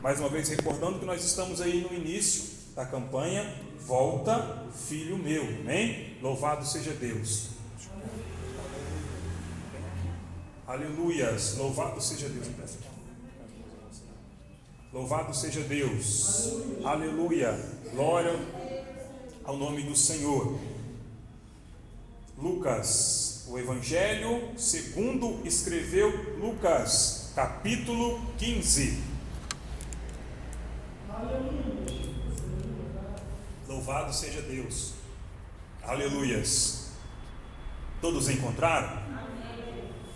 Mais uma vez recordando que nós estamos aí no início da campanha Volta, Filho Meu, amém? Louvado seja Deus. Aleluias, louvado seja Deus. Louvado seja Deus. Aleluia, glória ao nome do Senhor. Lucas, o Evangelho segundo escreveu Lucas, capítulo 15. Louvado seja Deus. Aleluias. Todos encontraram?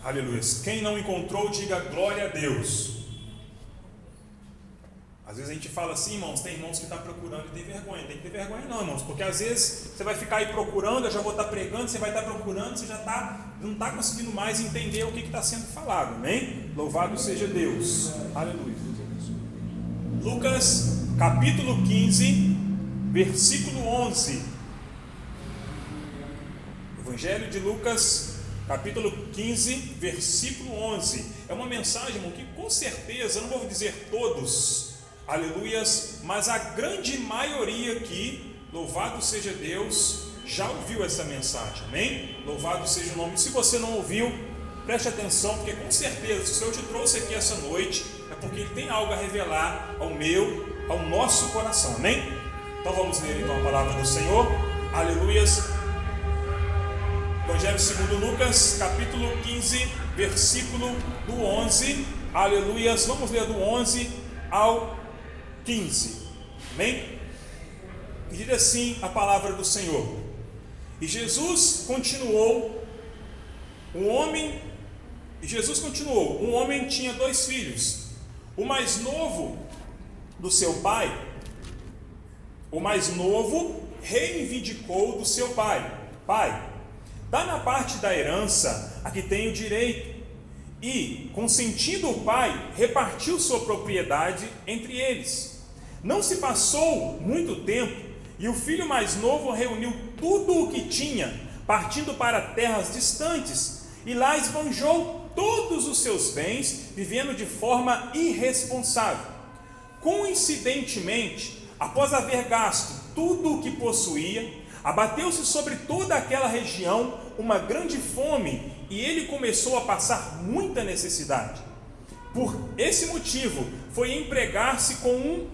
Aleluias. Quem não encontrou, diga glória a Deus. Às vezes a gente fala assim, irmãos, tem irmãos que estão procurando e tem vergonha. Tem que ter vergonha não, irmãos, porque às vezes você vai ficar aí procurando, eu já vou estar pregando, você vai estar procurando, você já não está conseguindo mais entender o que está sendo falado, amém? Louvado seja Deus. Aleluia. Lucas, capítulo 15, versículo 11. Evangelho de Lucas, capítulo 15, versículo 11. É uma mensagem, irmão, que com certeza, eu não vou dizer todos, aleluias, mas a grande maioria aqui, louvado seja Deus, já ouviu essa mensagem, amém? Louvado seja o nome. Se você não ouviu, preste atenção, porque com certeza, se o Senhor te trouxe aqui essa noite, é porque Ele tem algo a revelar ao meu, ao nosso coração, amém? Então vamos ler então a palavra do Senhor, aleluias. Evangelho segundo Lucas, capítulo 15, versículo do 11, aleluias. Vamos ler do 11 ao 15, amém? E diz assim a palavra do Senhor: E Jesus continuou, um homem tinha 2 filhos. O mais novo reivindicou do seu pai: Pai, dá-me a parte da herança a que tenho direito. E, consentindo o pai, repartiu sua propriedade entre eles. Não se passou muito tempo, e o filho mais novo reuniu tudo o que tinha, partindo para terras distantes, e lá esbanjou todos os seus bens, vivendo de forma irresponsável. Coincidentemente, após haver gasto tudo o que possuía, abateu-se sobre toda aquela região uma grande fome, e ele começou a passar muita necessidade. Por esse motivo, foi empregar-se com um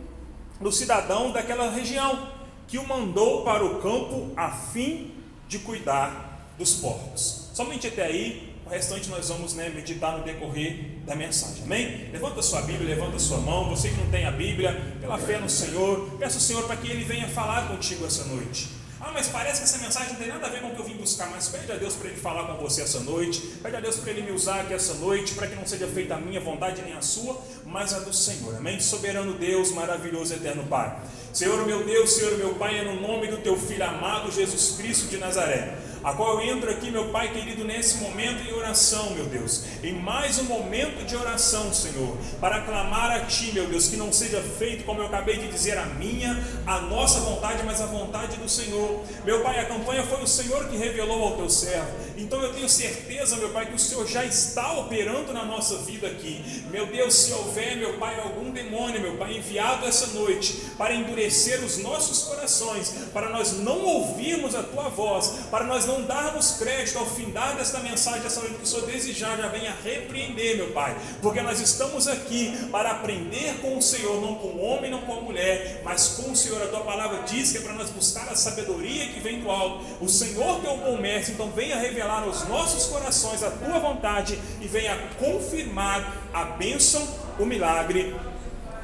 dos cidadãos daquela região, que o mandou para o campo a fim de cuidar dos porcos. Somente até aí, o restante nós vamos meditar no decorrer da mensagem, amém? Levanta sua Bíblia, levanta sua mão. Você que não tem a Bíblia, pela fé no Senhor, peça ao Senhor para que Ele venha falar contigo essa noite. Mas parece que essa mensagem não tem nada a ver com o que eu vim buscar. Mas pede a Deus para Ele falar com você essa noite. Pede a Deus para Ele me usar aqui essa noite, para que não seja feita a minha vontade nem a sua, mas a do Senhor, amém? Soberano Deus, maravilhoso, eterno Pai. Senhor meu Deus, Senhor meu Pai, é no nome do Teu Filho amado Jesus Cristo de Nazaré, a qual eu entro aqui, meu Pai querido, nesse momento em oração, meu Deus, em mais um momento de oração, Senhor, para clamar a Ti, meu Deus, que não seja feito, como eu acabei de dizer, a nossa vontade, mas a vontade do Senhor. Meu Pai, a campanha foi o Senhor que revelou ao Teu servo, então eu tenho certeza, meu Pai, que o Senhor já está operando na nossa vida aqui. Meu Deus, se houver, meu Pai, algum demônio, meu Pai, enviado essa noite para endurecer os nossos corações, para nós não ouvirmos a Tua voz, para nós não darmos crédito ao findar desta mensagem, essa hora que o Senhor desejar, já venha repreender, meu Pai, porque nós estamos aqui para aprender com o Senhor, não com o homem, não com a mulher, mas com o Senhor. A Tua palavra diz que é para nós buscar a sabedoria que vem do alto. O Senhor que é o bom mestre, então venha revelar aos nossos corações a Tua vontade e venha confirmar a bênção, o milagre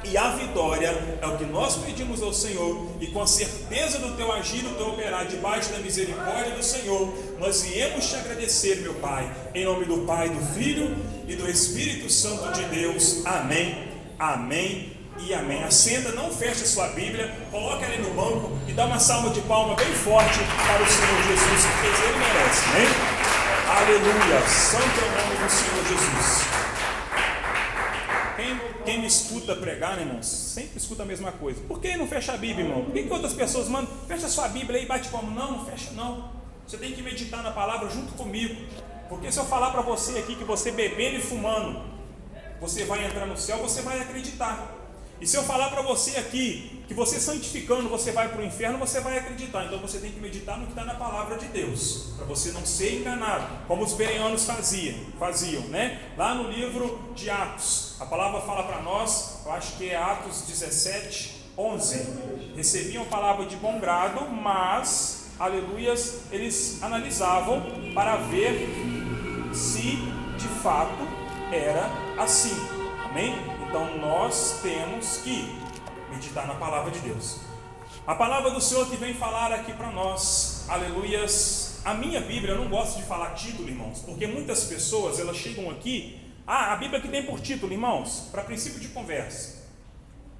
e a vitória. É o que nós pedimos ao Senhor, e com a certeza do Teu agir, do Teu operar, debaixo da misericórdia do Senhor, nós viemos Te agradecer, meu Pai, em nome do Pai, do Filho e do Espírito Santo de Deus. Amém, amém e amém. Assenta, não feche a sua Bíblia, coloque ela aí no banco e dá uma salva de palma bem forte para o Senhor Jesus, que Ele merece, amém? Aleluia, santo é o nome do Senhor Jesus. Quem me escuta pregar, né, irmãos, sempre escuta a mesma coisa. Por que não fecha a Bíblia, irmão? Por que outras pessoas mandam, fecha a sua Bíblia aí e bate palma? Não fecha não. Você tem que meditar na palavra junto comigo. Porque se eu falar para você aqui que você bebendo e fumando, você vai entrar no céu, você vai acreditar. E se eu falar para você aqui que você santificando você vai para o inferno, você vai acreditar. Então você tem que meditar no que está na palavra de Deus, para você não ser enganado, como os bereanos faziam, né? Lá no livro de Atos, a palavra fala para nós, eu acho que é Atos 17:11. Recebiam a palavra de bom grado, mas, aleluias, eles analisavam para ver se de fato era assim. Amém? Então nós temos que meditar na palavra de Deus. A palavra do Senhor que vem falar aqui para nós, aleluias. A minha Bíblia, eu não gosto de falar título, irmãos, porque muitas pessoas, elas chegam aqui, a Bíblia que tem por título, irmãos, para princípio de conversa,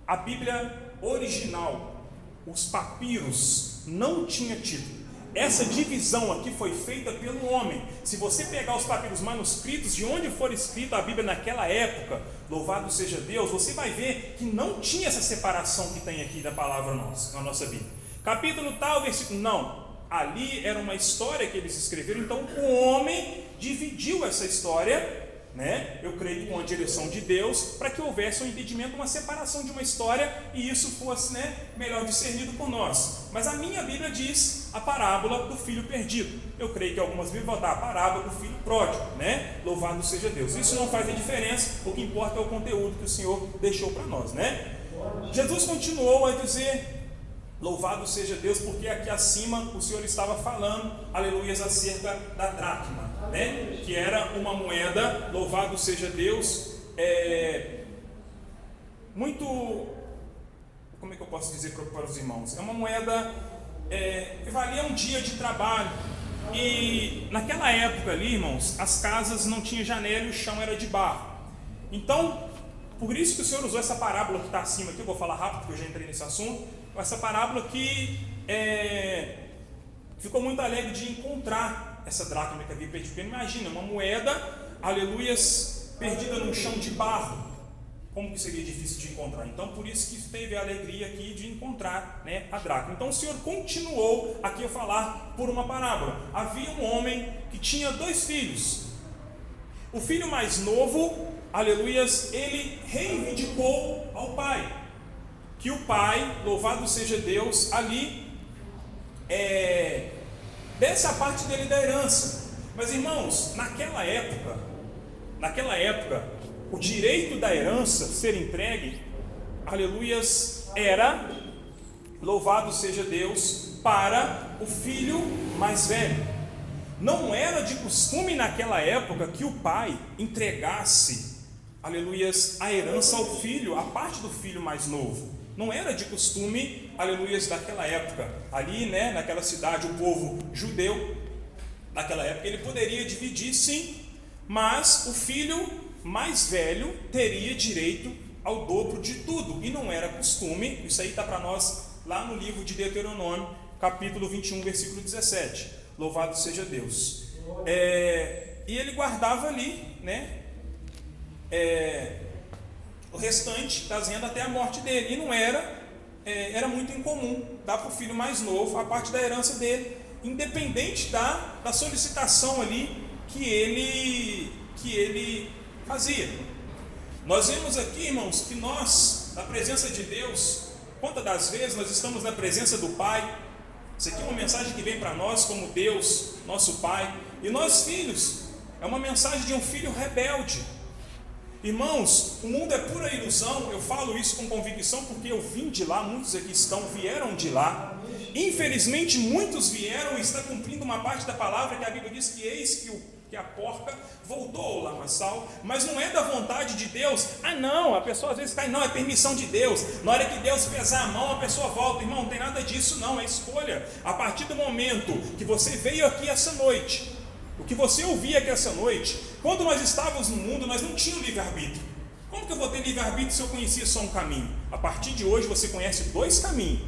a Bíblia original, os papiros, não tinha título. Essa divisão aqui foi feita pelo homem. Se você pegar os papiros manuscritos, de onde for escrita a Bíblia naquela época, louvado seja Deus, você vai ver que não tinha essa separação que tem aqui da palavra nossa, na nossa Bíblia. Capítulo tal, versículo, não. Ali era uma história que eles escreveram, então o homem dividiu essa história, né? Eu creio com a direção de Deus, para que houvesse um entendimento, uma separação de uma história, e isso fosse, né, melhor discernido por nós. Mas a minha Bíblia diz a parábola do filho perdido. Eu creio que algumas Bíblias vão dar a parábola do filho pródigo, né? Louvado seja Deus. Isso não faz a diferença, o que importa é o conteúdo que o Senhor deixou para nós, né? Jesus continuou a dizer: louvado seja Deus, porque aqui acima o Senhor estava falando, aleluias, acerca da dracma, né? Que era uma moeda, louvado seja Deus, muito, como é que eu posso dizer para os irmãos? É uma moeda que valia um dia de trabalho. E naquela época ali, irmãos, as casas não tinham janela e o chão era de barro. Então, por isso que o Senhor usou essa parábola que está acima aqui. Eu vou falar rápido porque eu já entrei nesse assunto. Essa parábola que ficou muito alegre de encontrar essa dracma que havia perdido. Imagina, uma moeda, aleluias, perdida num chão de barro. Como que seria difícil de encontrar? Então, por isso que teve a alegria aqui de encontrar, né, a dracma. Então, o Senhor continuou aqui a falar por uma parábola. Havia um homem que tinha 2 filhos. O filho mais novo, aleluias, ele reivindicou ao pai. Que o pai, louvado seja Deus, ali desse a parte dele da herança. Mas, irmãos, naquela época, o direito da herança ser entregue, aleluias, era, louvado seja Deus, para o filho mais velho. Não era de costume naquela época que o pai entregasse, aleluias, a herança ao filho, a parte do filho mais novo. Não era de costume, aleluias, daquela época. Ali, né, naquela cidade, o povo judeu, naquela época, ele poderia dividir, sim, mas o filho mais velho teria direito ao dobro de tudo. E não era costume, isso aí está para nós lá no livro de Deuteronômio, capítulo 21, versículo 17. Louvado seja Deus. E ele guardava ali, né, o restante das rendas até a morte dele. E não era muito incomum dar para o filho mais novo a parte da herança dele, independente da solicitação ali que ele fazia. Nós vemos aqui, irmãos, que nós, na presença de Deus, quantas das vezes nós estamos na presença do Pai. Isso aqui é uma mensagem que vem para nós como Deus, nosso Pai. E nós, filhos, é uma mensagem de um filho rebelde. Irmãos, o mundo é pura ilusão. Eu falo isso com convicção porque eu vim de lá, muitos aqui vieram de lá. Infelizmente, muitos vieram e estão cumprindo uma parte da palavra que a Bíblia diz que eis que a porca voltou ao lamaçal, mas não é da vontade de Deus. Não, a pessoa às vezes cai, não, é permissão de Deus. Na hora que Deus pesar a mão, a pessoa volta. Irmão, não tem nada disso não, é escolha. A partir do momento que você veio aqui essa noite, o que você ouvia aqui essa noite, quando nós estávamos no mundo, nós não tínhamos livre-arbítrio. Como que eu vou ter livre-arbítrio se eu conhecia só um caminho? A partir de hoje você conhece 2 caminhos,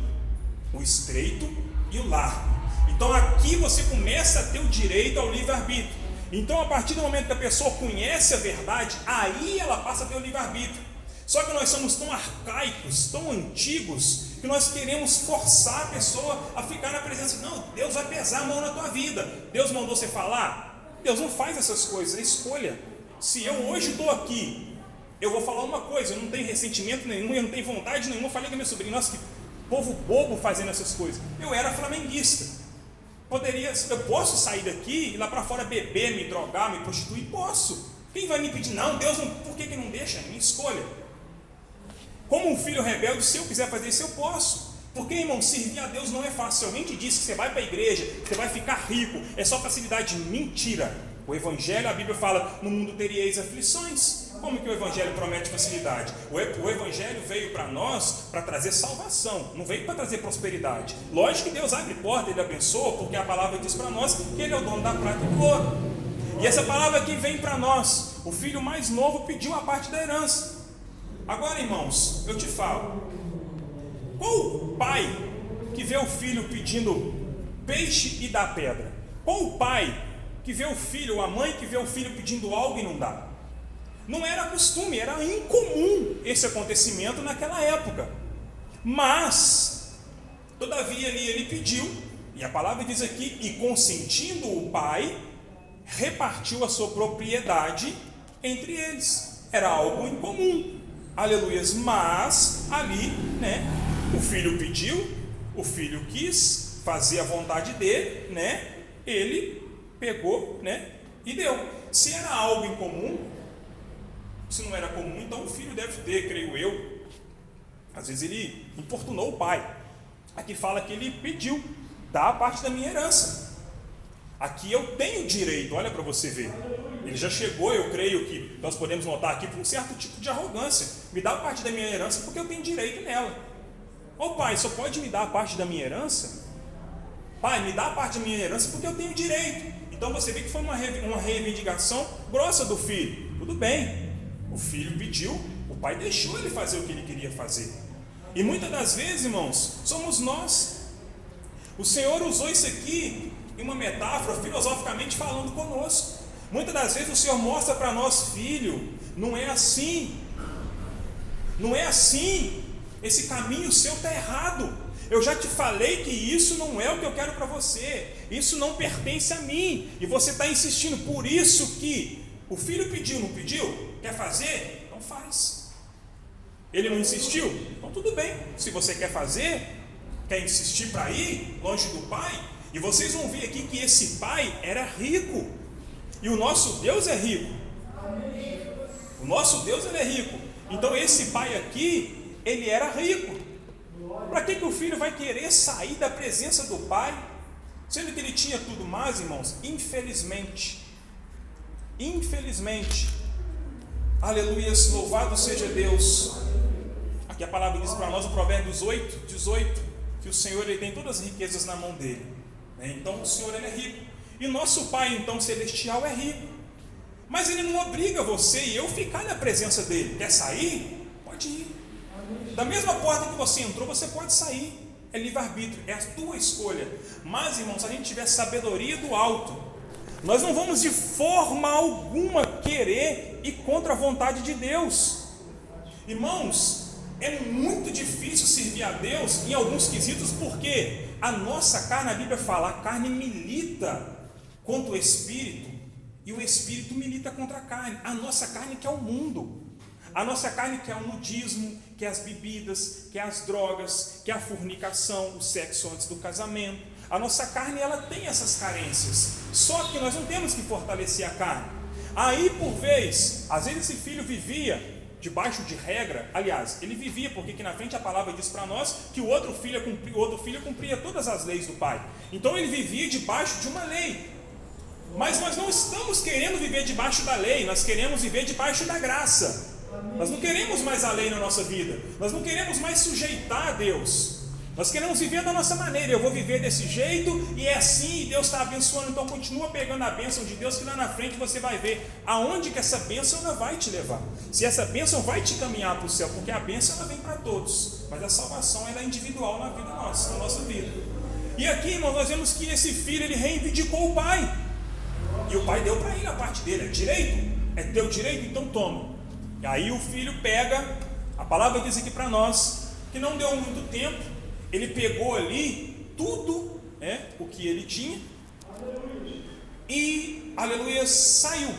o estreito e o largo. Então aqui você começa a ter o direito ao livre-arbítrio. Então, a partir do momento que a pessoa conhece a verdade, aí ela passa a ter o livre-arbítrio. Só que nós somos tão arcaicos, tão antigos, que nós queremos forçar a pessoa a ficar na presença. Não, Deus vai pesar a mão na tua vida. Deus mandou você falar? Deus não faz essas coisas, é escolha. Se eu hoje estou aqui Eu vou falar uma coisa, eu não tenho ressentimento nenhum, eu não tenho vontade nenhuma. Eu falei com a minha sobrinha, nossa, que povo bobo fazendo essas coisas. Eu era flamenguista. Eu posso sair daqui, ir lá para fora beber, me drogar, me prostituir? Posso. Quem vai me pedir? Não, Deus não, por que não deixa? Minha escolha. Como um filho rebelde, se eu quiser fazer isso, eu posso. Porque, irmão, servir a Deus não é fácil. Se alguém te diz que você vai para a igreja, que você vai ficar rico, é só facilidade. Mentira. O Evangelho, a Bíblia fala, no mundo teríeis aflições. Como que o Evangelho promete facilidade? O Evangelho veio para nós para trazer salvação, não veio para trazer prosperidade. Lógico que Deus abre porta, Ele abençoa, porque a palavra diz para nós que Ele é o dono da prata e do ouro. E essa palavra aqui vem para nós. O filho mais novo pediu a parte da herança. Agora, irmãos, eu te falo, qual o pai que vê o filho pedindo peixe e dá pedra? Qual o pai que vê o filho, ou a mãe que vê o filho pedindo algo e não dá? Não era costume, era incomum esse acontecimento naquela época. Mas, todavia ali ele pediu, e a palavra diz aqui, e consentindo o pai, repartiu a sua propriedade entre eles. Era algo incomum. Aleluias. Mas ali, o filho pediu, o filho quis fazer a vontade dele, ele pegou, e deu. Se era algo incomum, se não era comum, então o filho deve ter, creio eu. Às vezes ele importunou o pai. Aqui fala que ele pediu, dá a parte da minha herança. Aqui eu tenho direito, olha para você ver. Ele já chegou, eu creio que nós podemos notar aqui, por um certo tipo de arrogância. Me dá a parte da minha herança porque eu tenho direito nela. Ô pai, só pode me dar a parte da minha herança? Pai, me dá a parte da minha herança porque eu tenho direito. Então você vê que foi uma reivindicação grossa do filho. Tudo bem, o filho pediu, o pai deixou ele fazer o que ele queria fazer. E muitas das vezes, irmãos, somos nós. O Senhor usou isso aqui em uma metáfora, filosoficamente falando conosco. Muitas das vezes o Senhor mostra para nós, filho, não é assim. Não é assim. Esse caminho seu está errado. Eu já te falei que isso não é o que eu quero para você. Isso não pertence a mim. E você está insistindo. Por isso que o filho pediu, não pediu? Quer fazer? Então faz. Ele não insistiu? Então tudo bem. Se você quer fazer, quer insistir para ir longe do pai. E vocês vão ver aqui que esse pai era rico. E o nosso Deus é rico. O nosso Deus, ele é rico. Então esse pai aqui, ele era rico. Para que o filho vai querer sair da presença do pai, sendo que ele tinha tudo mais, irmãos? Infelizmente, aleluias, louvado seja Deus. Aqui a palavra diz para nós, o Provérbios 8:18, que o Senhor, ele tem todas as riquezas na mão dele, Então o Senhor, ele é rico, e o nosso Pai então celestial é rico, mas ele não obriga você e eu ficar na presença dele. Quer sair? Pode ir. Da mesma porta que você entrou, você pode sair. É livre-arbítrio, é a tua escolha. Mas, irmãos, se a gente tiver sabedoria do alto, nós não vamos de forma alguma querer ir contra a vontade de Deus. Irmãos, é muito difícil servir a Deus em alguns quesitos, porque a nossa carne, a Bíblia fala, a carne milita contra o Espírito, e o Espírito milita contra a carne. A nossa carne quer o mundo. A nossa carne quer o nudismo, quer as bebidas, quer as drogas, quer a fornicação, o sexo antes do casamento. A nossa carne, ela tem essas carências. Só que nós não temos que fortalecer a carne. Aí, por vez, às vezes esse filho vivia debaixo de regra. Aliás, ele vivia, porque aqui na frente a palavra diz para nós que o outro filho cumpria todas as leis do pai. Então ele vivia debaixo de uma lei. Mas nós não estamos querendo viver debaixo da lei, nós queremos viver debaixo da graça. Nós não queremos mais a lei na nossa vida. Nós não queremos mais sujeitar a Deus. Nós queremos viver da nossa maneira. Eu vou viver desse jeito e é assim, e Deus está abençoando. Então continua pegando a bênção de Deus, que lá na frente você vai ver aonde que essa bênção ela vai te levar. Se essa bênção vai te caminhar para o céu, porque a bênção ela vem para todos, mas a salvação ela é individual na vida nossa, na nossa vida. E aqui, irmão, nós vemos que esse filho ele reivindicou o pai. E o pai deu para ele a parte dele. É direito? É teu direito? Então toma. E aí o filho pega, a palavra diz aqui para nós, que não deu muito tempo, ele pegou ali tudo, o que ele tinha, e, aleluia, saiu.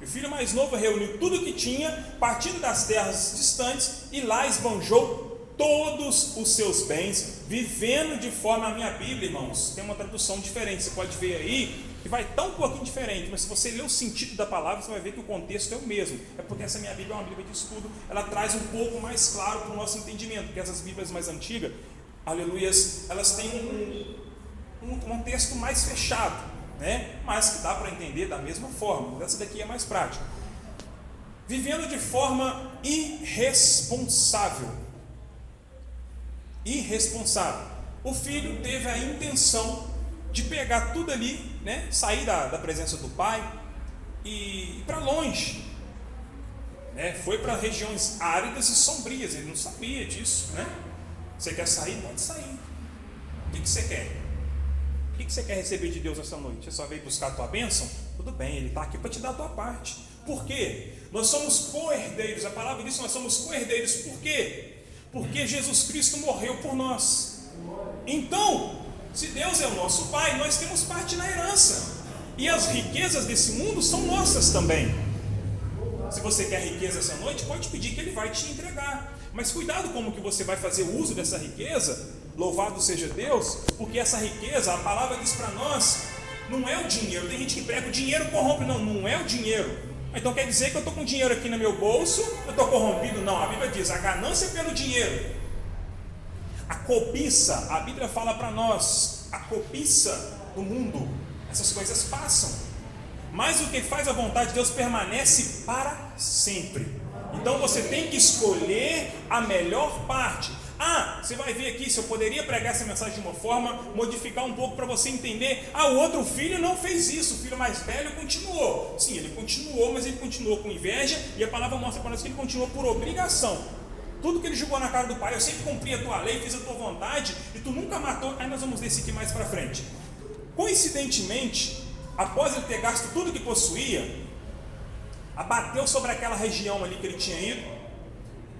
E O filho mais novo reuniu tudo o que tinha, partindo das terras distantes, e lá esbanjou todos os seus bens, vivendo de forma... A minha Bíblia, irmãos, tem uma tradução diferente, você pode ver aí, que vai estar um pouquinho diferente, mas se você ler o sentido da palavra, você vai ver que o contexto é o mesmo. É porque essa minha Bíblia é uma Bíblia de estudo, ela traz um pouco mais claro para o nosso entendimento, porque essas Bíblias mais antigas, aleluias, elas têm um texto mais fechado, né? Mas que dá para entender da mesma forma. Essa daqui é mais prática. Vivendo de forma irresponsável. O filho teve a intenção de pegar tudo ali, né? Sair da presença do pai e ir para longe, né? Foi para regiões áridas e sombrias. Ele não sabia disso, né? Você quer sair? Pode sair. O que você quer? O que você quer receber de Deus essa noite? Você só veio buscar a tua bênção? Tudo bem, Ele está aqui para te dar a tua parte. Por quê? Nós somos co-herdeiros. A palavra diz que nós somos co-herdeiros. Por quê? Porque Jesus Cristo morreu por nós. Então, se Deus é o nosso Pai, nós temos parte na herança. E as riquezas desse mundo são nossas também. Se você quer riqueza essa noite, pode pedir que Ele vai te entregar. Mas cuidado como que você vai fazer uso dessa riqueza. Louvado seja Deus, porque essa riqueza, a palavra diz para nós, não é o dinheiro. Tem gente que prega o dinheiro corrompe. Não é o dinheiro. Então quer dizer que eu estou com dinheiro aqui no meu bolso, eu estou corrompido? Não, a Bíblia diz, a ganância pelo dinheiro. A cobiça, a Bíblia fala para nós, a cobiça do mundo, essas coisas passam. Mas o que faz a vontade de Deus permanece para sempre. Então você tem que escolher a melhor parte. Você vai ver aqui, se eu poderia pregar essa mensagem de uma forma, modificar um pouco para você entender. O outro filho não fez isso, o filho mais velho continuou. Sim, ele continuou, mas ele continuou com inveja, e a palavra mostra para nós que ele continuou por obrigação. Tudo que ele jogou na cara do pai, eu sempre cumpri a tua lei, fiz a tua vontade, e tu nunca matou. Aí nós vamos ler isso aqui mais para frente. Coincidentemente, após ele ter gasto tudo que possuía, abateu sobre aquela região ali que ele tinha ido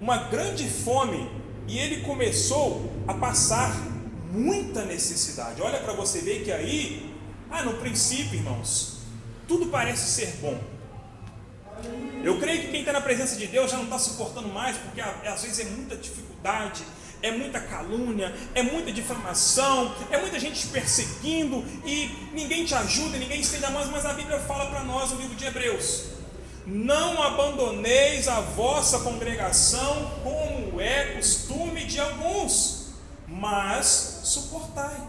uma grande fome, e ele começou a passar muita necessidade. Olha para você ver que aí, no princípio, irmãos, tudo parece ser bom. Eu creio que quem está na presença de Deus já não está suportando mais, porque às vezes é muita dificuldade, é muita calúnia, é muita difamação, é muita gente te perseguindo, e ninguém te ajuda, ninguém estende a mão. Mas a Bíblia fala para nós no livro de Hebreus: não abandoneis a vossa congregação, como é costume de alguns, mas suportai.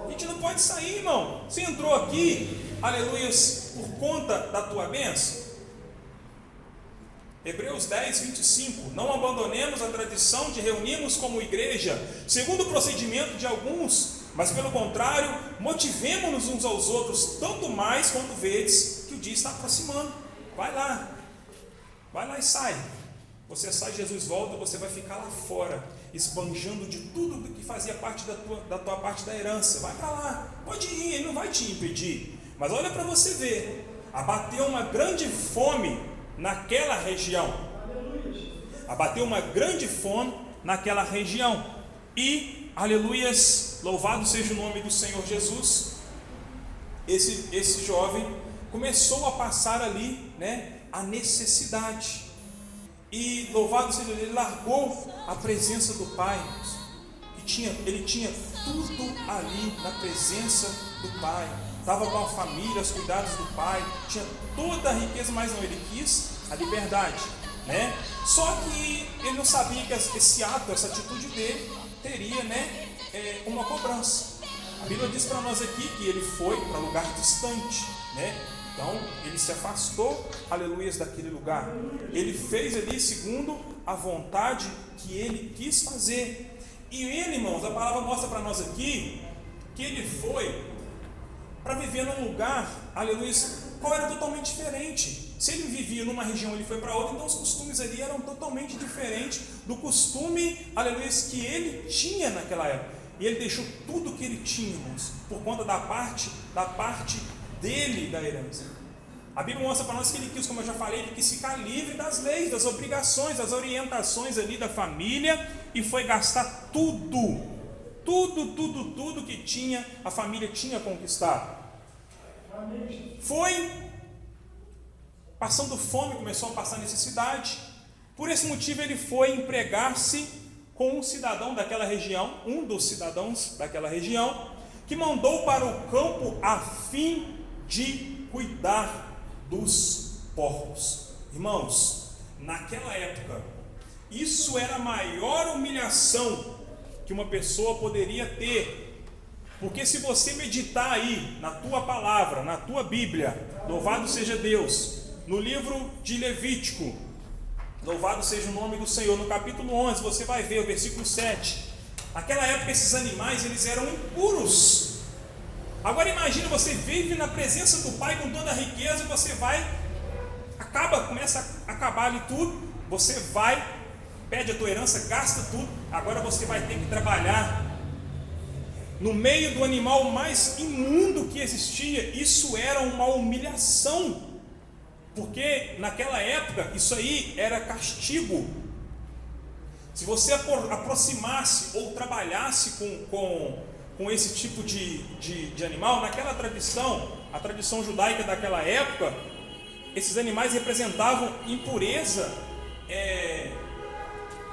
A gente não pode sair, irmão. Você entrou aqui, aleluias, por conta da tua bênção. Hebreus 10, 25. Não abandonemos a tradição de reunirmos como igreja, segundo o procedimento de alguns, mas pelo contrário, motivemo-nos uns aos outros, tanto mais quanto vedes que o dia está aproximando. Vai lá e sai. Você sai, Jesus volta, você vai ficar lá fora, esbanjando de tudo que fazia parte da tua parte da herança. Vai para lá, pode ir, ele não vai te impedir. Mas olha para você ver, abateu uma grande fome naquela região. E, aleluias, louvado seja o nome do Senhor Jesus, esse jovem começou a passar ali, né, a necessidade. E louvado seja ele largou a presença do Pai, ele tinha tudo ali na presença do Pai, estava com a família, os cuidados do Pai, tinha toda a riqueza, mas não, ele quis a liberdade, né? Só que ele não sabia que esse ato, essa atitude dele teria, né, uma cobrança. A Bíblia diz para nós aqui que ele foi para lugar distante, né? Então, ele se afastou, aleluias, daquele lugar. Ele fez ali segundo a vontade que ele quis fazer. E ele, irmãos, a palavra mostra para nós aqui que ele foi para viver num lugar, aleluias, qual era totalmente diferente. Se ele vivia numa região, ele foi para outra, então os costumes ali eram totalmente diferentes do costume, aleluias, que ele tinha naquela época. E ele deixou tudo que ele tinha, irmãos, por conta da parte dele da herança. A Bíblia mostra para nós que ele quis, como eu já falei, ele quis ficar livre das leis, das obrigações, das orientações ali da família, e foi gastar tudo que tinha, a família tinha conquistado. Foi passando fome, começou a passar necessidade. Por esse motivo ele foi empregar-se com um cidadão daquela região, um dos cidadãos daquela região, que mandou para o campo a fim de cuidar dos porcos. Irmãos, naquela época, isso era a maior humilhação que uma pessoa poderia ter, porque se você meditar aí na tua palavra, na tua Bíblia, louvado seja Deus, no livro de Levítico, louvado seja o nome do Senhor, no capítulo 11, você vai ver o versículo 7, naquela época esses animais eles eram impuros. Agora imagina, você vive na presença do Pai com toda a riqueza, você começa a acabar ali tudo, você vai, pede a tua herança, gasta tudo, agora você vai ter que trabalhar no meio do animal mais imundo que existia. Isso era uma humilhação, porque naquela época isso aí era castigo. Se você aproximasse ou trabalhasse com esse tipo de animal, naquela tradição, a tradição judaica daquela época, esses animais representavam impureza,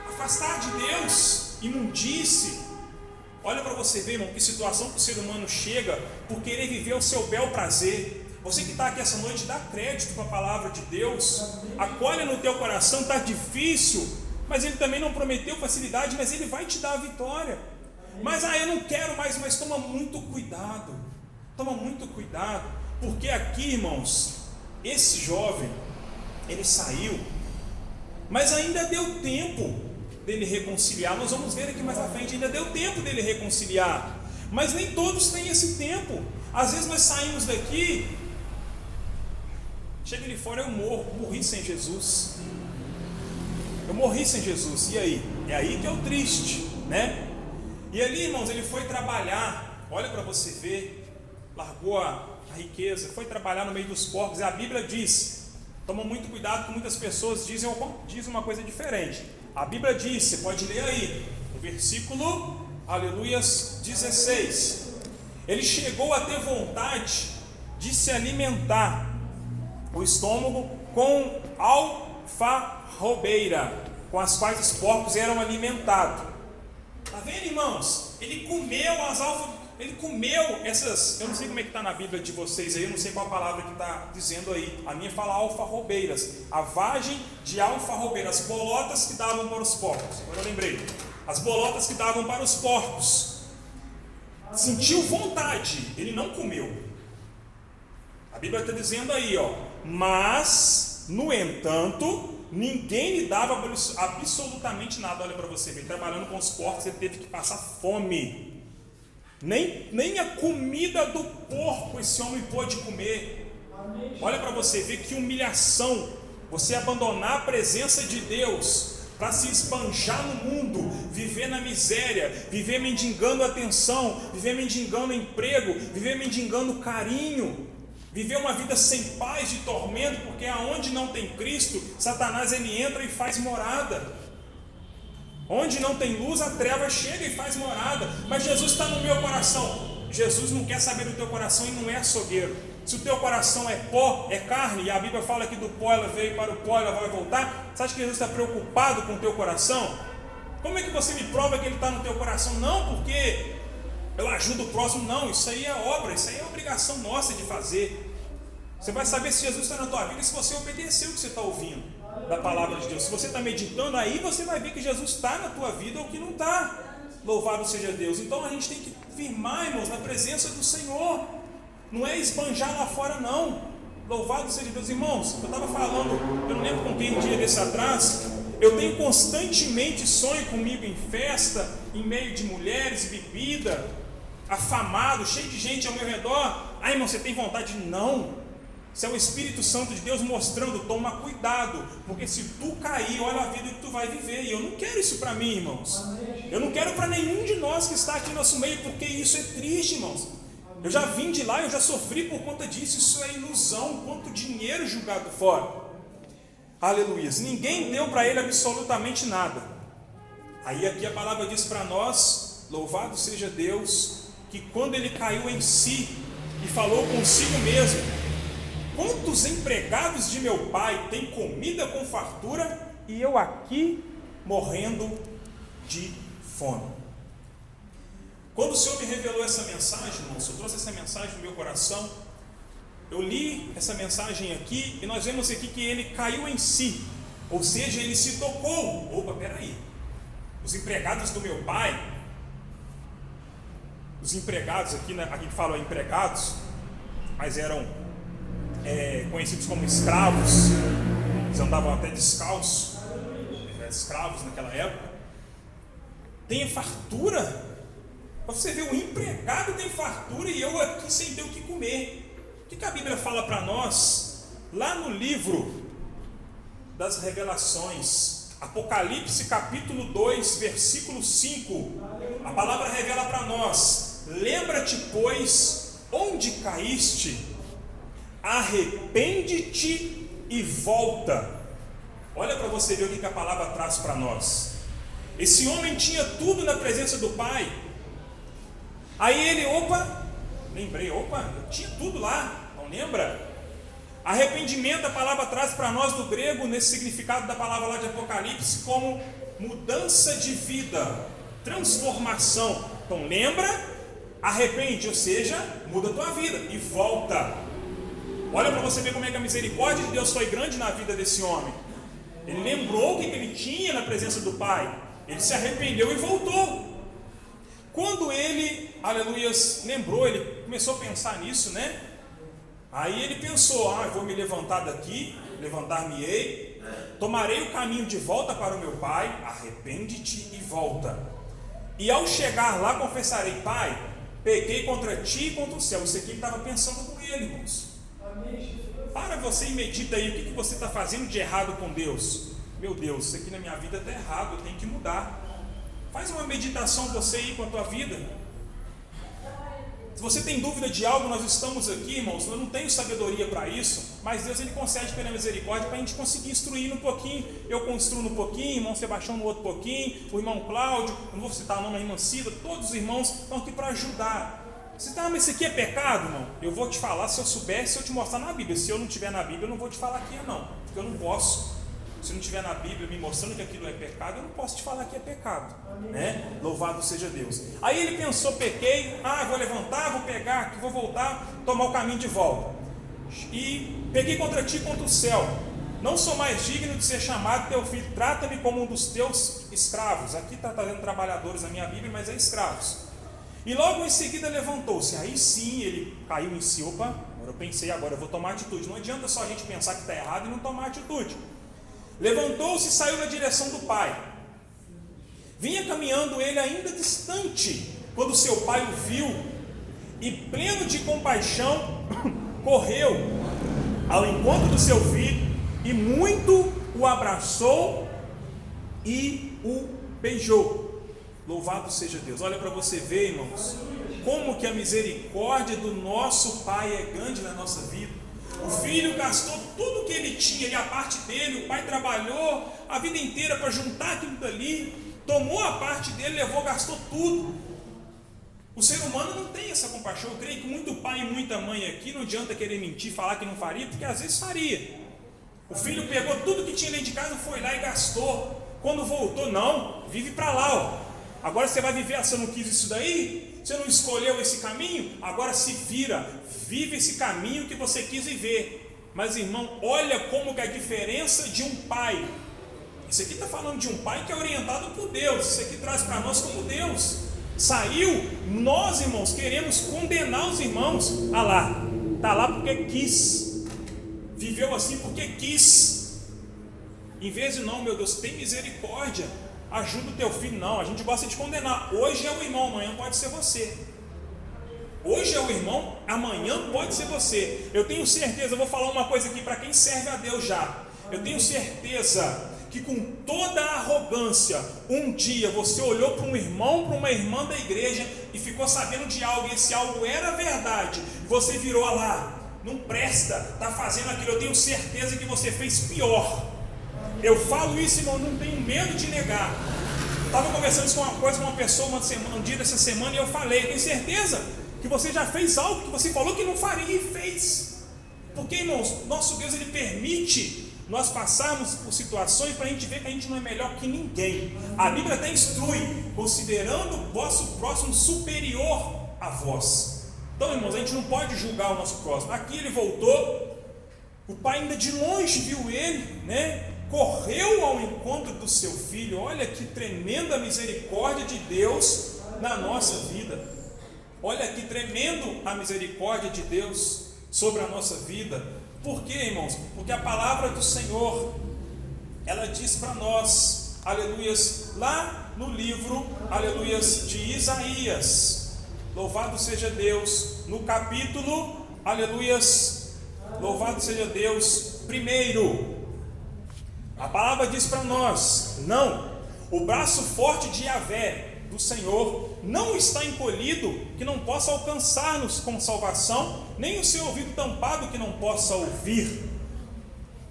afastar de Deus, imundície. Olha para você ver, irmão, que situação que o ser humano chega por querer viver o seu bel prazer. Você que está aqui essa noite, dá crédito para a palavra de Deus, acolhe no teu coração. Está difícil, mas Ele também não prometeu facilidade, mas Ele vai te dar a vitória. Mas eu não quero mais, mas toma muito cuidado, porque aqui, irmãos, esse jovem, ele saiu, mas ainda deu tempo dele reconciliar. Nós vamos ver aqui mais à frente, ainda deu tempo dele reconciliar, mas nem todos têm esse tempo. Às vezes nós saímos daqui, chega ali fora, eu morri sem Jesus, e aí? É aí que é o triste, né? E ali, irmãos, ele foi trabalhar, olha para você ver, largou a riqueza, foi trabalhar no meio dos porcos. E a Bíblia diz, toma muito cuidado, que muitas pessoas dizem uma coisa diferente. A Bíblia diz, você pode ler aí, no versículo, aleluias, 16, ele chegou a ter vontade de se alimentar, o estômago, com alfarrobeira, com as quais os porcos eram alimentados. Está vendo, irmãos? Ele comeu essas, eu não sei como é que está na Bíblia de vocês aí, eu não sei qual a palavra que está dizendo aí. A minha fala alfarrobeiras, a vagem de alfarrobeiras, as bolotas que davam para os porcos. Agora eu lembrei, as bolotas que davam para os porcos. Sentiu vontade, ele não comeu. A Bíblia está dizendo aí, mas, no entanto, ninguém lhe dava absolutamente nada. Olha para você ver, trabalhando com os porcos, ele teve que passar fome. Nem a comida do porco esse homem pôde comer. Olha para você ver que humilhação, você abandonar a presença de Deus para se esbanjar no mundo, viver na miséria, viver mendigando atenção, viver mendigando emprego, viver mendigando carinho, viver uma vida sem paz, de tormento, porque aonde não tem Cristo, Satanás ele entra e faz morada. Onde não tem luz, a treva chega e faz morada. Mas Jesus está no meu coração. Jesus não quer saber do teu coração e não é açougueiro. Se o teu coração é pó, é carne, e a Bíblia fala que do pó ela veio, para o pó ela vai voltar, você acha que Jesus está preocupado com o teu coração? Como é que você me prova que ele está no teu coração? Não porque eu ajudo o próximo, não, isso aí é obra, isso aí é obrigação nossa de fazer. Você vai saber se Jesus está na tua vida se você obedecer o que você está ouvindo da palavra de Deus. Se você está meditando, aí você vai ver que Jesus está na tua vida ou que não está. Louvado seja Deus. Então a gente tem que firmar, irmãos, na presença do Senhor. Não é esbanjar lá fora, não. Louvado seja Deus. Irmãos, eu estava falando, eu não lembro com quem um dia desse atrás, eu tenho constantemente sonho comigo em festa, em meio de mulheres, bebida, afamado, cheio de gente ao meu redor. Irmão, você tem vontade? Não. Isso é o Espírito Santo de Deus mostrando, toma cuidado, porque se tu cair, olha a vida que tu vai viver, e eu não quero isso para mim, irmãos. Eu não quero para nenhum de nós que está aqui no nosso meio, porque isso é triste, irmãos. Eu já vim de lá, eu já sofri por conta disso. Isso é ilusão, quanto dinheiro jogado fora. Aleluia. Ninguém deu para ele absolutamente nada. Aí aqui a palavra diz para nós, louvado seja Deus, que quando ele caiu em si e falou consigo mesmo, Quantos empregados de meu pai têm comida com fartura e eu aqui morrendo de fome? Quando o Senhor me revelou essa mensagem, irmãos, eu trouxe essa mensagem no meu coração, eu li essa mensagem aqui e nós vemos aqui que ele caiu em si, ou seja, ele se tocou. Opa, peraí, os empregados do meu pai, os empregados aqui, né, aqui falam empregados, mas eram conhecidos como escravos, eles andavam até descalços, escravos naquela época. Tem fartura? Você vê, o empregado tem fartura e eu aqui sem ter o que comer. O que a Bíblia fala para nós? Lá no livro das Revelações, Apocalipse capítulo 2, versículo 5, a palavra revela para nós: lembra-te, pois, onde caíste, arrepende-te e volta. Olha para você ver o que a palavra traz para nós. Esse homem tinha tudo na presença do Pai. Aí ele, eu tinha tudo lá, não lembra? Arrependimento, a palavra traz para nós do grego, nesse significado da palavra lá de Apocalipse, como mudança de vida, transformação. Então lembra, arrepende, ou seja, muda a tua vida e volta. Olha para você ver como é que a misericórdia de Deus foi grande na vida desse homem. Ele lembrou o que ele tinha na presença do Pai, ele se arrependeu e voltou. Quando ele, aleluias, lembrou, ele começou a pensar nisso, né? Aí ele pensou: eu vou me levantar daqui, levantar-me-ei, tomarei o caminho de volta para o meu pai, arrepende-te e volta. E ao chegar lá confessarei: Pai, pequei contra ti e contra o céu. Isso aqui ele estava pensando com ele, irmãos. Para você e medita aí, o que você está fazendo de errado com Deus? Meu Deus, isso aqui na minha vida está errado, eu tenho que mudar. Faz uma meditação você aí com a tua vida. Se você tem dúvida de algo, nós estamos aqui, irmãos. Eu não tenho sabedoria para isso, mas Deus ele concede pela misericórdia para a gente conseguir instruir um pouquinho. Eu instruo um pouquinho, irmão Sebastião no outro pouquinho, o irmão Cláudio, eu não vou citar o nome da irmã Cida, todos os irmãos estão aqui para ajudar. Você está, mas isso aqui é pecado, irmão? Eu vou te falar se eu souber, se eu te mostrar na Bíblia. Se eu não tiver na Bíblia, eu não vou te falar que é não, porque eu não posso. Se não tiver na Bíblia me mostrando que aquilo é pecado, eu não posso te falar que é pecado, né? Louvado seja Deus. Aí ele pensou: pequei, vou levantar, vou pegar aqui, vou voltar, tomar o caminho de volta. E peguei contra ti, contra o céu. Não sou mais digno de ser chamado teu filho. Trata-me como um dos teus escravos. Aqui está trazendo trabalhadores na minha Bíblia, mas é escravos. E logo em seguida levantou-se. Aí sim ele caiu em si. Agora eu pensei, agora eu vou tomar atitude. Não adianta só a gente pensar que está errado e não tomar atitude. Levantou-se e saiu na direção do pai. Vinha caminhando ele ainda distante, quando seu pai o viu, e pleno de compaixão, correu ao encontro do seu filho, e muito o abraçou e o beijou. Louvado seja Deus. Olha para você ver, irmãos, como que a misericórdia do nosso Pai é grande na nossa vida. O filho gastou tudo que ele tinha, e a parte dele, o pai trabalhou a vida inteira para juntar aquilo dali, tomou a parte dele, levou, gastou tudo. O ser humano não tem essa compaixão. Eu creio que muito pai e muita mãe aqui, não adianta querer mentir, falar que não faria, porque às vezes faria. O filho pegou tudo que tinha dentro de casa, foi lá e gastou. Quando voltou, não, vive para lá, ó. Agora você vai viver, você não quis isso daí? Você não escolheu esse caminho? Agora se vira, vive esse caminho que você quis viver. Mas irmão, olha como que é a diferença de um pai. Isso aqui está falando de um pai que é orientado por Deus. Isso aqui traz para nós como Deus. Saiu, nós irmãos queremos condenar os irmãos. Ah lá, está lá porque quis. Viveu assim porque quis. Em vez de não, meu Deus, tem misericórdia. Ajuda o teu filho. Não, a gente gosta de condenar. Hoje é o irmão, amanhã pode ser você. Hoje é o irmão, amanhã pode ser você. Eu tenho certeza, eu vou falar uma coisa aqui para quem serve a Deus já. Eu tenho certeza que com toda a arrogância, um dia você olhou para um irmão, para uma irmã da igreja e ficou sabendo de algo, e esse algo era verdade. Você virou lá, não presta, está fazendo aquilo. Eu tenho certeza que você fez pior. Eu falo isso, irmão, não tenho medo de negar. Estava conversando com uma pessoa um dia dessa semana, e eu falei: tenho certeza que você já fez algo que você falou que não faria e fez. Porque, irmãos, nosso Deus, Ele permite nós passarmos por situações para a gente ver que a gente não é melhor que ninguém. A Bíblia até instrui, considerando o vosso próximo superior a vós. Então, irmãos, a gente não pode julgar o nosso próximo. Aqui ele voltou, o pai ainda de longe viu ele, né? Correu ao encontro do seu filho. Olha que tremenda misericórdia de Deus na nossa vida. Olha que tremendo a misericórdia de Deus sobre a nossa vida. Por quê, irmãos? Porque a palavra do Senhor, ela diz para nós, aleluias, lá no livro, aleluias, de Isaías, louvado seja Deus, no capítulo, aleluias, louvado seja Deus, 1, a palavra diz para nós: não, o braço forte de Yahvé, do Senhor, não está encolhido que não possa alcançar-nos com salvação, nem o seu ouvido tampado que não possa ouvir.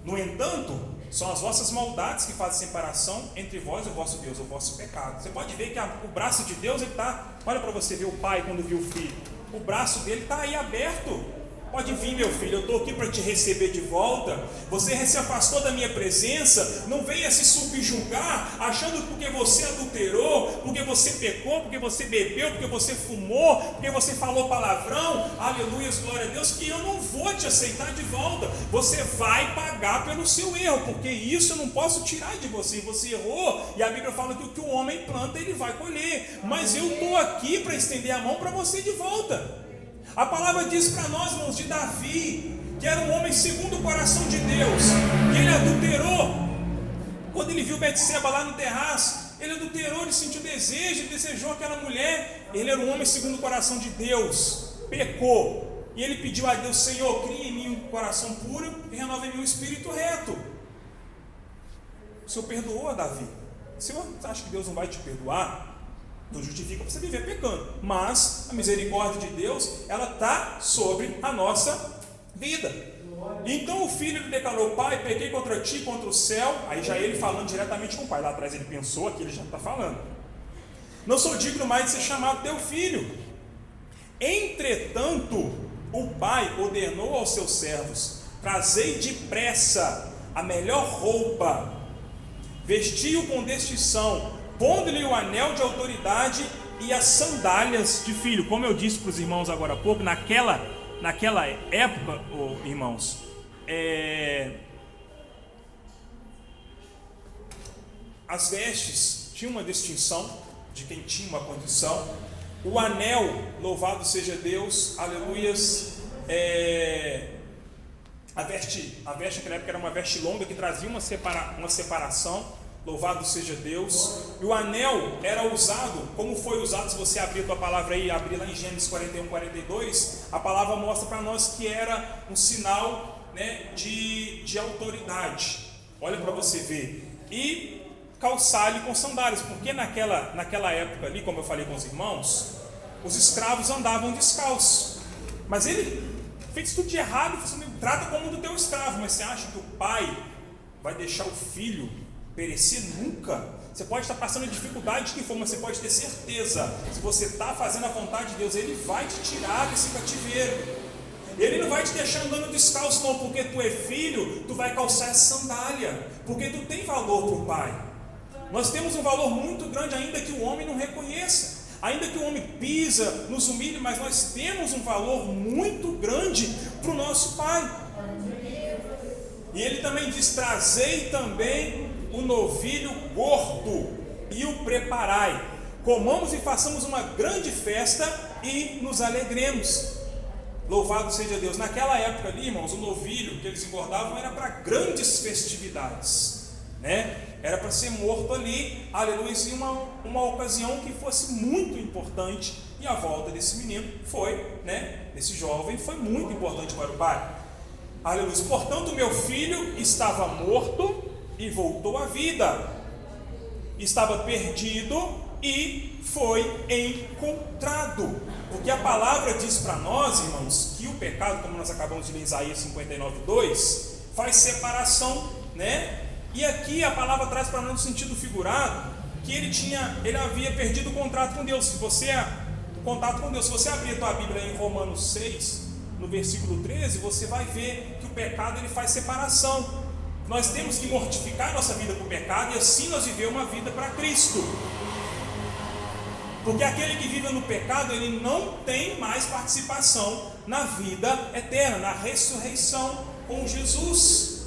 No entanto, são as vossas maldades que fazem separação entre vós e o vosso Deus, o vosso pecado. Você pode ver que o braço de Deus, ele está, olha para você ver o pai quando viu o filho, o braço dele está aí aberto. Pode vir, meu filho, eu estou aqui para te receber de volta. Você se afastou da minha presença, não venha se subjugar, achando que porque você adulterou, porque você pecou, porque você bebeu, porque você fumou, porque você falou palavrão, aleluia, glória a Deus, que eu não vou te aceitar de volta. Você vai pagar pelo seu erro, porque isso eu não posso tirar de você. Você errou, e a Bíblia fala que o que o homem planta, ele vai colher. Mas eu estou aqui para estender a mão para você de volta. A palavra diz para nós, irmãos, de Davi, que era um homem segundo o coração de Deus, que ele adulterou. Quando ele viu Betseba lá no terraço, ele adulterou, ele sentiu desejo, ele desejou aquela mulher. Ele era um homem segundo o coração de Deus, pecou, e ele pediu a Deus: Senhor, cria em mim um coração puro e renova em mim um espírito reto. O Senhor perdoou a Davi. O Senhor acha que Deus não vai te perdoar? Não justifica você viver pecando, mas a misericórdia de Deus, ela está sobre a nossa vida. Então o filho lhe declarou: pai, pequei contra ti, contra o céu. Aí já ele falando diretamente com o pai. Lá atrás ele pensou, aqui ele já está falando: não sou digno mais de ser chamado teu filho. Entretanto, o pai ordenou aos seus servos: trazei depressa a melhor roupa, vestiu com distinção, pondo-lhe o anel de autoridade e as sandálias de filho. Como eu disse para os irmãos agora há pouco, naquela época, irmãos, as vestes tinham uma distinção de quem tinha uma condição. O anel, louvado seja Deus, aleluias, a veste naquela época era uma veste longa que trazia uma separação. Louvado seja Deus. E o anel era usado, como foi usado, se você abrir a tua palavra aí, abrir lá em Gênesis 41, 42, a palavra mostra para nós que era um sinal, né, de autoridade. Olha para você ver. E calçar-lhe com sandálias, porque naquela época ali, como eu falei com os irmãos, os escravos andavam descalços. Mas ele fez tudo de errado, trata como do teu escravo. Mas você acha que o pai vai deixar o filho perecer? Nunca. Você pode estar passando dificuldade de que for, mas você pode ter certeza, se você está fazendo a vontade de Deus, Ele vai te tirar desse cativeiro. Ele não vai te deixar andando descalço, não, porque tu é filho, tu vai calçar essa sandália, porque tu tem valor para o pai. Nós temos um valor muito grande, ainda que o homem não reconheça, ainda que o homem pisa, nos humilhe, mas nós temos um valor muito grande para o nosso pai. E ele também diz: trazei também o novilho gordo e o preparai, comamos e façamos uma grande festa e nos alegremos. Louvado seja Deus. Naquela época ali, irmãos, o novilho que eles engordavam era para grandes festividades, né? Era para ser morto ali, aleluia, em uma ocasião que fosse muito importante. E a volta desse menino foi, né, desse jovem, foi muito importante para o pai. Aleluia. Portanto, meu filho estava morto e voltou à vida, estava perdido e foi encontrado. Porque a palavra diz para nós, irmãos, que o pecado, como nós acabamos de ler em Isaías 59:2, faz separação, né? E aqui a palavra traz para nós no sentido figurado que ele havia perdido o contato com Deus. Se você abrir a tua Bíblia em Romanos 6, no versículo 13, você vai ver que o pecado ele faz separação. Nós temos que mortificar nossa vida para o pecado e assim nós viver uma vida para Cristo. Porque aquele que vive no pecado, ele não tem mais participação na vida eterna, na ressurreição com Jesus,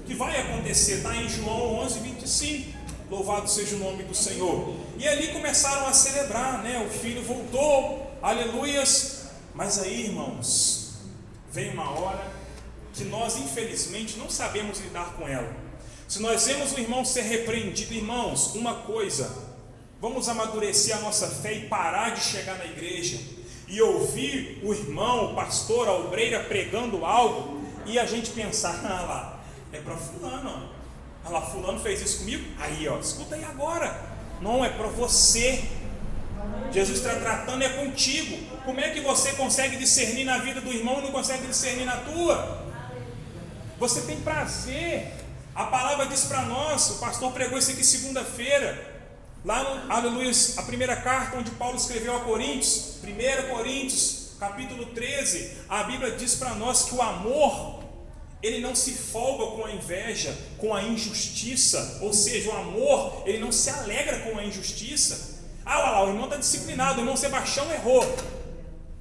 que vai acontecer, está em João 11:25, louvado seja o nome do Senhor. E ali começaram a celebrar, né? O filho voltou, aleluias. Mas aí, irmãos, vem uma hora que nós infelizmente não sabemos lidar com ela. Se nós vemos o irmão ser repreendido, irmãos, uma coisa, vamos amadurecer a nossa fé e parar de chegar na igreja e ouvir o irmão, o pastor, a obreira pregando algo e a gente pensar, ah lá, é para fulano, ó. Ah lá, fulano fez isso comigo, aí ó, escuta aí agora, não é para você, Jesus está tratando é contigo. Como é que você consegue discernir na vida do irmão e não consegue discernir na tua? Você tem prazer, a palavra diz para nós, o pastor pregou isso aqui segunda-feira, lá no, aleluia, a primeira carta onde Paulo escreveu a Coríntios, 1 Coríntios, capítulo 13, a Bíblia diz para nós que o amor, ele não se folga com a inveja, com a injustiça, ou seja, o amor, ele não se alegra com a injustiça. Ah, olha lá, o irmão está disciplinado, o irmão Sebastião errou,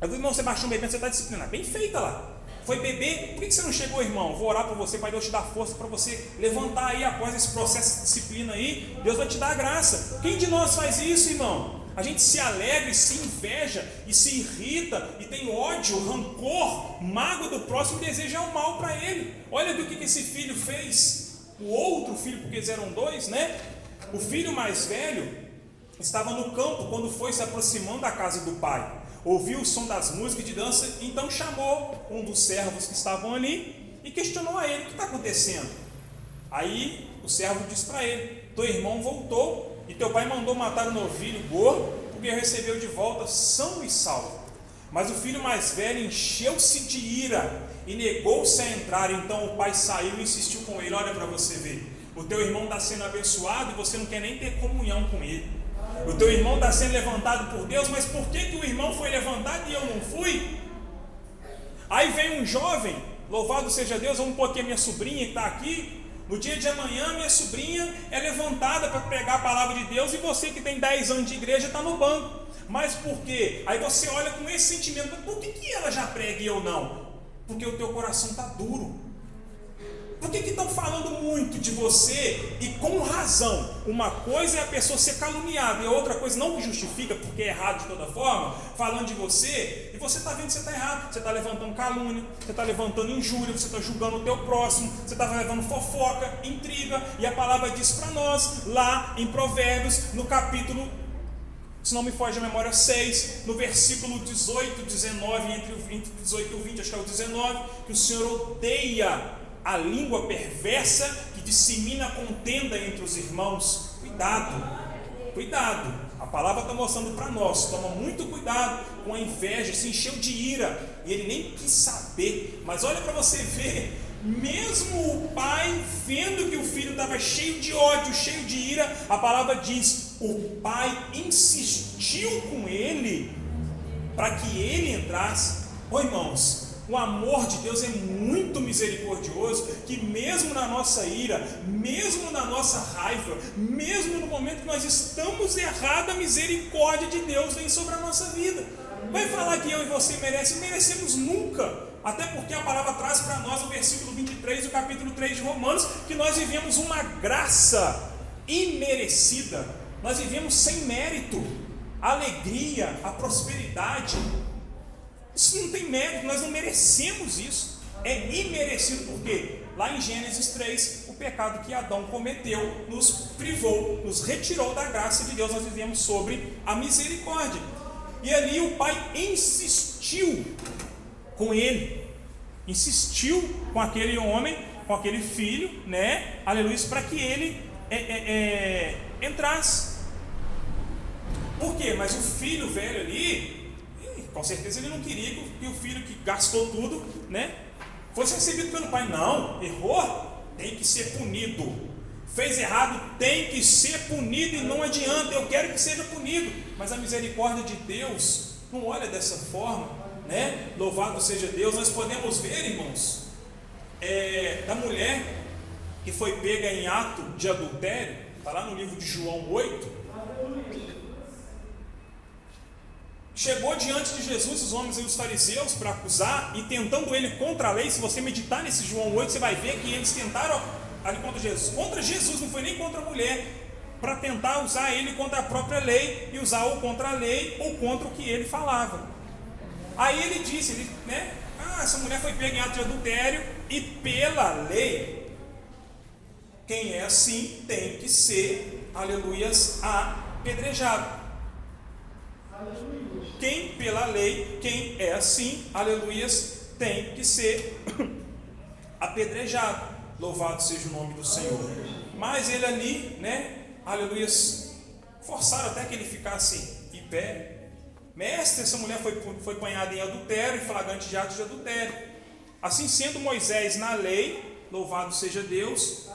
o irmão Sebastião bebendo, você está disciplinado, bem feita lá. Foi beber, por que você não chegou, irmão? Vou orar por você, para Deus te dar força, para você levantar aí após esse processo de disciplina aí, Deus vai te dar a graça. Quem de nós faz isso, irmão? A gente se alegra e se inveja, e se irrita, e tem ódio, rancor, mágoa do próximo e deseja o mal para ele. Olha do que esse filho fez, o outro filho, porque eles eram dois, né? O filho mais velho estava no campo quando foi se aproximando da casa do pai. Ouviu o som das músicas de dança, então chamou um dos servos que estavam ali e questionou a ele: o que está acontecendo? Aí o servo disse para ele: teu irmão voltou e teu pai mandou matar o novilho gordo, porque recebeu de volta são e salvo. Mas o filho mais velho encheu-se de ira e negou-se a entrar. Então o pai saiu e insistiu com ele: olha para você ver, o teu irmão está sendo abençoado e você não quer nem ter comunhão com ele. O teu irmão está sendo levantado por Deus, mas por que o irmão foi levantado e eu não fui? Aí vem um jovem, louvado seja Deus, vamos pôr aqui a minha sobrinha que está aqui. No dia de amanhã, minha sobrinha é levantada para pregar a palavra de Deus e você que tem 10 anos de igreja está no banco. Mas por quê? Aí você olha com esse sentimento: por que ela já prega e eu não? Porque o teu coração está duro. Por que estão falando muito de você e com razão? Uma coisa é a pessoa ser caluniada e a outra coisa, não que justifica, porque é errado de toda forma, falando de você, e você está vendo que você está errado, você está levantando calúnia, você está levantando injúria, você está julgando o teu próximo, você está levando fofoca, intriga, e a palavra diz para nós, lá em Provérbios, no capítulo, se não me foge a memória, 6, no versículo 18, 19, entre o 18 e o 20, acho que é o 19, que o Senhor odeia a língua perversa que dissemina contenda entre os irmãos. Cuidado, cuidado, a palavra está mostrando para nós, toma muito cuidado com a inveja, se encheu de ira, e ele nem quis saber. Mas olha para você ver, mesmo o pai vendo que o filho estava cheio de ódio, cheio de ira, a palavra diz, o pai insistiu com ele, para que ele entrasse. Irmãos, o amor de Deus é muito misericordioso, que mesmo na nossa ira, mesmo na nossa raiva, mesmo no momento que nós estamos errados, a misericórdia de Deus vem sobre a nossa vida. Vai falar que eu e você merecemos nunca, até porque a palavra traz para nós o versículo 23 do capítulo 3 de Romanos, que nós vivemos uma graça imerecida, nós vivemos sem mérito, a alegria, a prosperidade. Isso não tem mérito, nós não merecemos isso, é imerecido, porque lá em Gênesis 3, o pecado que Adão cometeu nos privou, nos retirou da graça de Deus, nós vivemos sobre a misericórdia. E ali o pai insistiu com ele, insistiu com aquele homem, com aquele filho, né? Aleluia, para que ele entrasse. Por quê? Mas o filho velho ali, com certeza ele não queria que o filho que gastou tudo, né, fosse recebido pelo pai. Não, errou, tem que ser punido. Fez errado, tem que ser punido e não adianta, eu quero que seja punido. Mas a misericórdia de Deus não olha dessa forma, né? Louvado seja Deus. Nós podemos ver, irmãos, da mulher que foi pega em ato de adultério, está lá no livro de João 8. Chegou diante de Jesus os homens e os fariseus para acusar, e tentando ele contra a lei. Se você meditar nesse João 8, você vai ver que eles tentaram ali contra Jesus. Contra Jesus, não foi nem contra a mulher, para tentar usar ele contra a própria lei, e usar ou contra a lei ou contra o que ele falava. Aí ele disse, essa mulher foi pega em ato de adultério, e pela lei, quem é assim tem que ser, aleluias, apedrejado. Quem pela lei, quem é assim, aleluias, tem que ser apedrejado. Louvado seja o nome do Senhor. Mas ele ali, aleluias, forçaram até que ele ficasse em pé. Mestre, essa mulher foi apanhada em adultério, em flagrante de ato de adultério. Assim sendo, Moisés na lei, louvado seja Deus,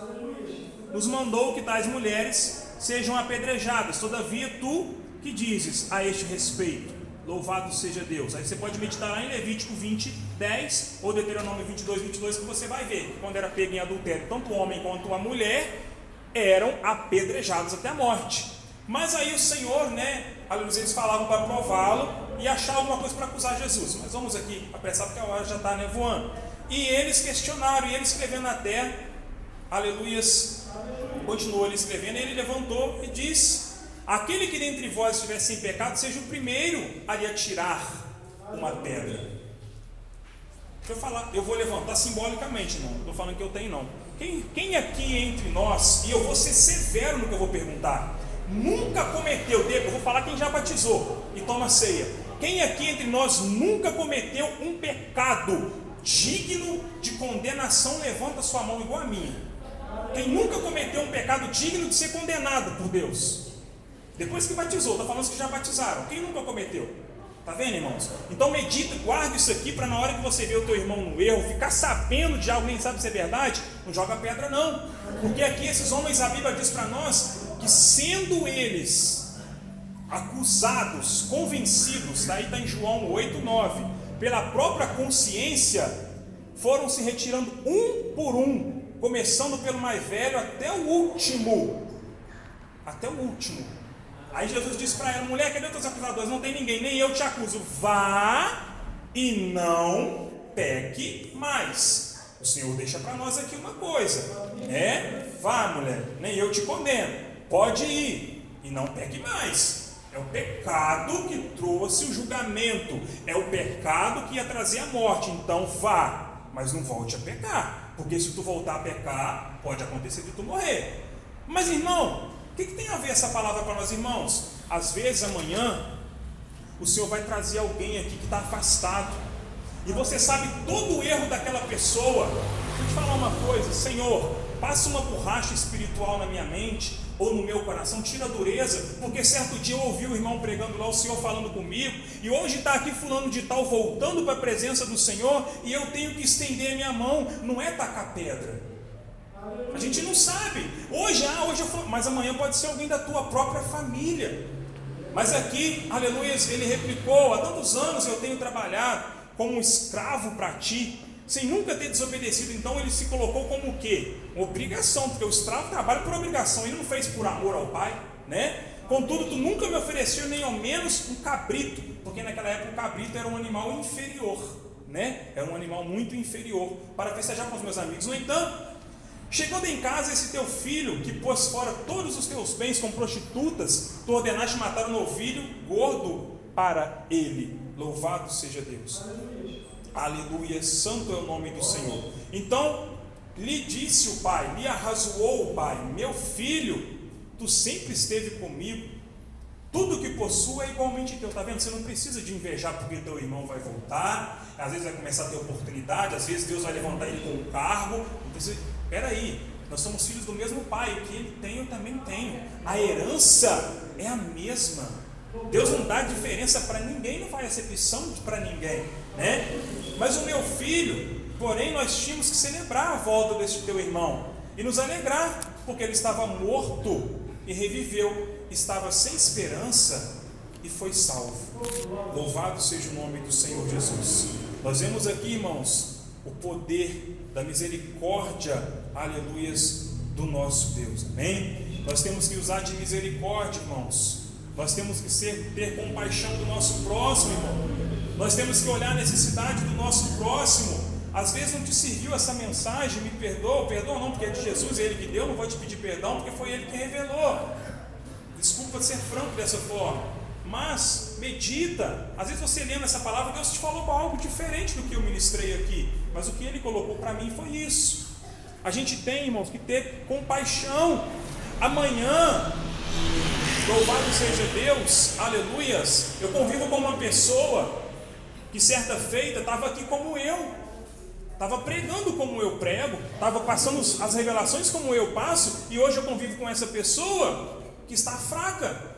nos mandou que tais mulheres sejam apedrejadas. Todavia tu que dizes a este respeito? Louvado seja Deus. Aí você pode meditar lá em Levítico 20, 10 ou Deuteronômio 22, 22, que você vai ver que quando era pego em adultério, tanto o homem quanto a mulher eram apedrejados até a morte. Mas aí o Senhor, aleluia, eles falavam para prová-lo e achar alguma coisa para acusar Jesus. Mas vamos aqui apressar porque a hora já está voando. E eles questionaram, e ele escrevendo na terra, aleluias, continuou ele escrevendo, e ele levantou e disse: aquele que dentre vós estiver sem pecado, seja o primeiro a lhe atirar uma pedra. Deixa eu falar, eu vou levantar simbolicamente, não estou falando que eu tenho, não. Quem aqui entre nós, e eu vou ser severo no que eu vou perguntar, nunca cometeu, eu vou falar quem já batizou e toma ceia. Quem aqui entre nós nunca cometeu um pecado digno de condenação? Levanta sua mão igual a minha. Quem nunca cometeu um pecado digno de ser condenado por Deus? Depois que batizou, está falando que já batizaram. Quem nunca cometeu? Está vendo, irmãos? Então medita, guarda isso aqui, para na hora que você ver o teu irmão no erro, ficar sabendo de algo, nem sabe se é verdade, não joga pedra não. Porque aqui esses homens, a Bíblia diz para nós, que sendo eles acusados, convencidos, daí está em João 8, 9, pela própria consciência, foram se retirando um por um, começando pelo mais velho até o último. Até o último. Aí Jesus disse para ela: mulher, cadê os teus acusadores? Não tem ninguém, nem eu te acuso. Vá e não peque mais. O Senhor deixa para nós aqui uma coisa: vá, mulher, nem eu te condeno. Pode ir e não peque mais. É o pecado que trouxe o julgamento, é o pecado que ia trazer a morte. Então vá, mas não volte a pecar, porque se tu voltar a pecar, pode acontecer de tu morrer. Mas irmão, o que tem a ver essa palavra para nós, irmãos? Às vezes amanhã o Senhor vai trazer alguém aqui que está afastado, e você sabe todo o erro daquela pessoa. Deixa eu te falar uma coisa: Senhor, passa uma borracha espiritual na minha mente ou no meu coração, tira a dureza, porque certo dia eu ouvi o irmão pregando lá, o Senhor falando comigo, e hoje está aqui fulano de tal voltando para a presença do Senhor, e eu tenho que estender a minha mão. Não é tacar pedra. A gente não sabe. Hoje eu falo, mas amanhã pode ser alguém da tua própria família. Mas aqui, aleluia, ele replicou: há tantos anos eu tenho trabalhado como um escravo para ti, sem nunca ter desobedecido. Então ele se colocou como o quê? Obrigação, porque o escravo trabalha por obrigação, ele não fez por amor ao pai, Contudo, tu nunca me ofereceu nem ao menos um cabrito, porque naquela época o cabrito era um animal inferior, Era um animal muito inferior, para festejar com os meus amigos. No entanto, chegando em casa, esse teu filho, que pôs fora todos os teus bens com prostitutas, tu ordenaste matar um novilho gordo para ele. Louvado seja Deus. Aleluia, santo é o nome do Senhor. Então lhe disse o pai, lhe arrazoou o pai: meu filho, tu sempre esteve comigo, tudo que possui é igualmente teu. Está vendo? Você não precisa de invejar porque teu irmão vai voltar, às vezes vai começar a ter oportunidade, às vezes Deus vai levantar ele com um cargo. Não precisa. Peraí, nós somos filhos do mesmo pai, o que ele tem eu também tenho, a herança é a mesma. Deus não dá diferença para ninguém, não faz acepção para ninguém, Mas o meu filho, porém, nós tínhamos que celebrar a volta deste teu irmão e nos alegrar, porque ele estava morto e reviveu, estava sem esperança e foi salvo. Louvado seja o nome do Senhor Jesus. Nós vemos aqui, irmãos, o poder da misericórdia, aleluias, do nosso Deus, amém? Nós temos que usar de misericórdia, irmãos. Nós temos que ter compaixão do nosso próximo, irmão. Nós temos que olhar a necessidade do nosso próximo. Às vezes não te serviu essa mensagem, me perdoa não, porque é de Jesus, é Ele que deu, não vou te pedir perdão, porque foi Ele que revelou. Desculpa ser franco dessa forma, mas medita. Às vezes você lendo essa palavra, Deus te falou algo diferente do que eu ministrei aqui, mas o que Ele colocou para mim foi isso. A gente tem, irmãos, que ter compaixão. Amanhã, louvado seja Deus, aleluias, eu convivo com uma pessoa que certa feita estava aqui como eu, estava pregando como eu prego, estava passando as revelações como eu passo, e hoje eu convivo com essa pessoa que está fraca.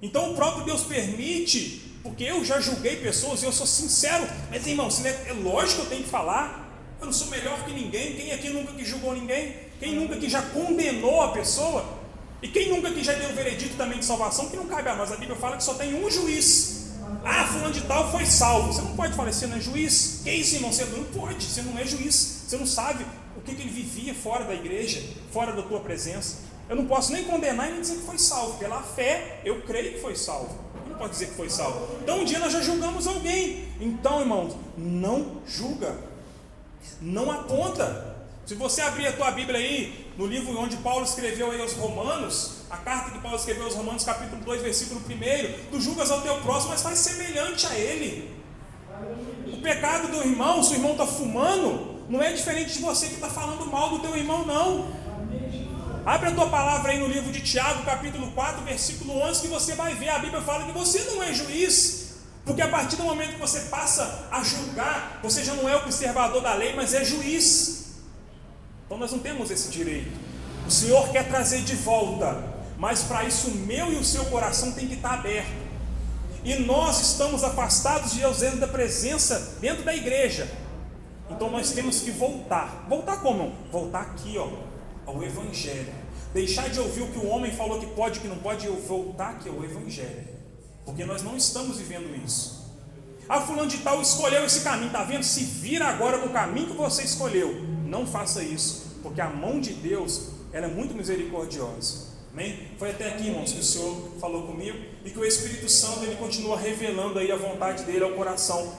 Então o próprio Deus permite, porque eu já julguei pessoas e eu sou sincero, mas irmão, é lógico que eu tenho que falar. Eu não sou melhor que ninguém. Quem aqui nunca que julgou ninguém? Quem nunca que já condenou a pessoa? E quem nunca que já deu o veredito também de salvação, que não cabe a nós? A Bíblia fala que só tem um juiz. Fulano de tal foi salvo. Você não pode falar, você não é juiz. Que isso, irmão? Você não pode, você não é juiz. Você não sabe o que ele vivia fora da igreja, fora da tua presença. Eu não posso nem condenar e nem dizer que foi salvo. Pela fé, eu creio que foi salvo. Eu não posso dizer que foi salvo. Então um dia nós já julgamos alguém. Então, irmãos, não julga. Não aponta. Se você abrir a tua Bíblia aí, no livro onde Paulo escreveu aí aos Romanos, a carta que Paulo escreveu aos Romanos, capítulo 2, versículo 1, tu julgas ao teu próximo, mas faz semelhante a ele. O pecado do irmão, se o irmão está fumando, não é diferente de você que está falando mal do teu irmão, não. Abre a tua palavra aí no livro de Tiago, capítulo 4, versículo 11, que você vai ver. A Bíblia fala que você não é juiz. Porque a partir do momento que você passa a julgar, você já não é observador da lei, mas é juiz. Então nós não temos esse direito. O Senhor quer trazer de volta, mas para isso o meu e o seu coração tem que estar aberto. E nós estamos afastados de Deus dentro da presença, dentro da igreja. Então nós temos que voltar. Voltar como? Voltar aqui, ao Evangelho. Deixar de ouvir o que o homem falou que pode e que não pode, e voltar aqui ao Evangelho. Porque nós não estamos vivendo isso. Fulano de tal escolheu esse caminho, está vendo? Se vira agora no caminho que você escolheu. Não faça isso, porque a mão de Deus, ela é muito misericordiosa. Amém? Foi até aqui, irmãos, que o Senhor falou comigo, e que o Espírito Santo, ele continua revelando aí a vontade dele ao coração